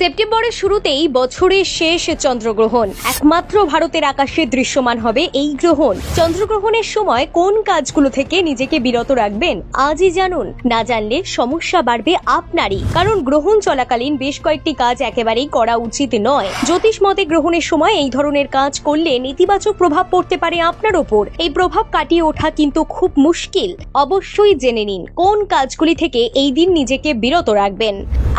সেপ্টেম্বরের শুরুতেই বছরের শেষ চন্দ্রগ্রহণ। একমাত্র ভারতের আকাশে দৃশ্যমান হবে এই গ্রহণ। চন্দ্রগ্রহণের সময় কোন কাজগুলো থেকে নিজেকে বিরত রাখবেন আজই জানুন। না জানলে সমস্যা বাড়বে আপনারই, কারণ গ্রহণ চলাকালীন বেশ কয়েকটি কাজ একেবারেই করা উচিত নয়। জ্যোতিষ মতে গ্রহণের সময় এই ধরনের কাজ করলে নেতিবাচক প্রভাব পড়তে পারে আপনার ওপর। এই প্রভাব কাটিয়ে ওঠা কিন্তু খুব মুশকিল। অবশ্যই জেনে নিন কোন কাজগুলি থেকে এই দিন নিজেকে বিরত রাখবেন।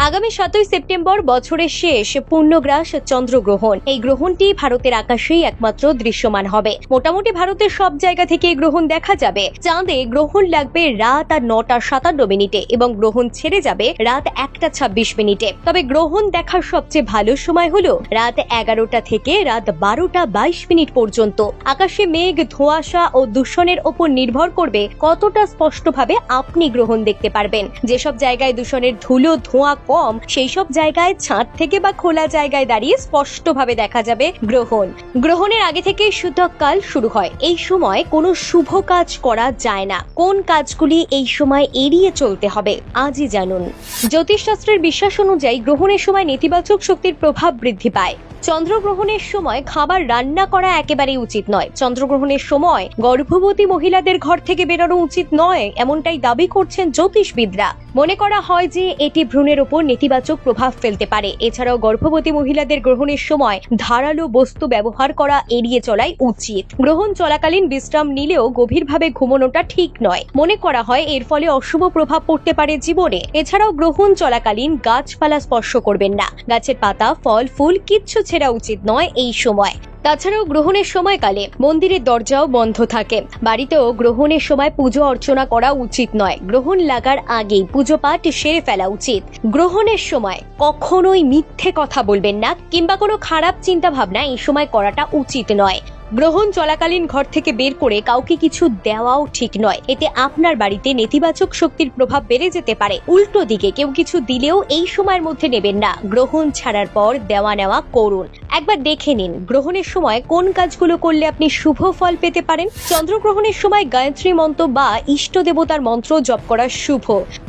আগামী 7ই সেপ্টেম্বর বছরের শেষ পূর্ণগ্রাস চন্দ্রগ্রহণ। এই গ্রহণটি ভারতের আকাশেই একমাত্র দৃশ্যমান হবে। মোটামুটি ভারতের সব জায়গা থেকে গ্রহণ দেখা যাবে। চাঁদে গ্রহণ লাগবে রাত 9:57 এবং গ্রহণ ছেড়ে যাবে রাত 1:26। তবে গ্রহণ দেখার সবচেয়ে ভালো সময় হলো রাত 11টা থেকে রাত 12:22 পর্যন্ত। আকাশে মেঘ, ধোঁয়াশা ও দূষণের ওপর নির্ভর করবে কতটা স্পষ্টভাবে আপনি গ্রহণ দেখতে পারবেন। যেসব জায়গায় দূষণের ধুলো ধোঁয়া কম, সেই সব জায়গায় ছাদ থেকে বা খোলা জায়গায় দাঁড়িয়ে স্পষ্টভাবে দেখা যাবে গ্রহণ। গ্রহণের আগে থেকে সূতককাল শুরু হয়। এই সময় কোনো শুভ কাজ করা যায় না। কোন কাজগুলি এই সময় এড়িয়ে চলতে হবে আজই জানুন। জ্যোতিষশাস্ত্রের বিশ্বাস অনুযায়ী গ্রহণের সময় নেতিবাচক শক্তির প্রভাব বৃদ্ধি পায়। চন্দ্রগ্রহণের সময় খাবার রান্না করা একেবারেই উচিত নয়। চন্দ্রগ্রহণের সময় গর্ভবতী মহিলাদের ঘর থেকে বেরোনো উচিত নয়, এমনটাই দাবি করছেন জ্যোতিষবিদরা। মনে করা হয় যে এটি ভ্রূণের উপর নেতিবাচক প্রভাব ফেলতে পারে। এছাড়াও গর্ভবতী মহিলাদের গ্রহণের সময় ধারালো বস্তু ব্যবহার করা এড়িয়ে চলাই উচিত। গ্রহণ চলাকালীন বিশ্রাম নিলেও গভীরভাবে ঘুমানোটা ঠিক নয়। মনে করা হয় এর ফলে অশুভ প্রভাব পড়তে পারে জীবনে। এছাড়াও গ্রহণ চলাকালীন গাছপালা স্পর্শ করবেন না। গাছের পাতা, ফল, ফুল কিচ্ছু ছেড়া উচিত নয় এই সময়। তাছাড়াও গ্রহণের সময়কালে মন্দিরের দরজাও বন্ধ থাকে। বাড়িতেও গ্রহণের সময় পুজো অর্চনা করা উচিত নয়। গ্রহণ লাগার আগেই পুজো পাঠ সেরে ফেলা উচিত। গ্রহণের সময় কখনোই মিথ্যে কথা বলবেন না কিংবা কোনো খারাপ চিন্তা ভাবনা এই সময় করাটা উচিত নয়। গ্রহণ চলাকালীন ঘর থেকে বের করে কাউকে কিছু দেওয়াও ঠিক নয়। এতে আপনার বাড়িতে নেতিবাচক শক্তির প্রভাব বেড়ে যেতে পারে। উল্টো দিকে কেউ কিছু দিলেও এই সময়ের মধ্যে নেবেন না। গ্রহণ ছাড়ার পর দেওয়া নেওয়া করুন। একবার দেখে নিন গ্রহণের সময় কোন কাজগুলো করলে আপনি শুভ ফল পেতে পারেন। চন্দ্রগ্রহণের সময় গায়ত্রী মন্ত্র বা ইষ্ট দেবতার মন্ত্র জপ করা শুভ।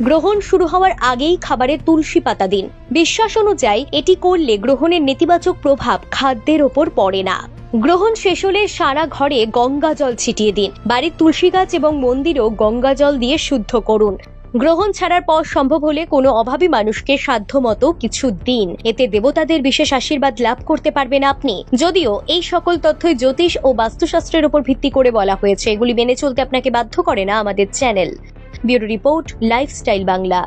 গ্রহণ শুরু হওয়ার আগেই খাবারে তুলসী পাতা দিন। বিশ্বাস অনুযায়ী এটি করলে গ্রহণের নেতিবাচক প্রভাব খাদ্যের ওপর পড়ে না। গ্রহণ শেষ হলে সারা ঘরে গঙ্গা জল ছিটিয়ে দিন। বাড়ির তুলসী গাছ এবং মন্দিরও গঙ্গা জল দিয়ে শুদ্ধ করুন। গ্রহণ ছাড়ার পর সম্ভব হলে কোনো অভাবী মানুষকে সাধ্যমতো কিছু দিন। এতে দেবতাদের বিশেষ আশীর্বাদ লাভ করতে পারবেন আপনি। যদিও এই সকল তথ্যই জ্যোতিষ ও বাস্তুশাস্ত্রের উপর ভিত্তি করে বলা হয়েছে, এগুলি মেনে চলতে আপনাকে বাধ্য করে না আমাদের channel. Bureau report, lifestyle Bangla.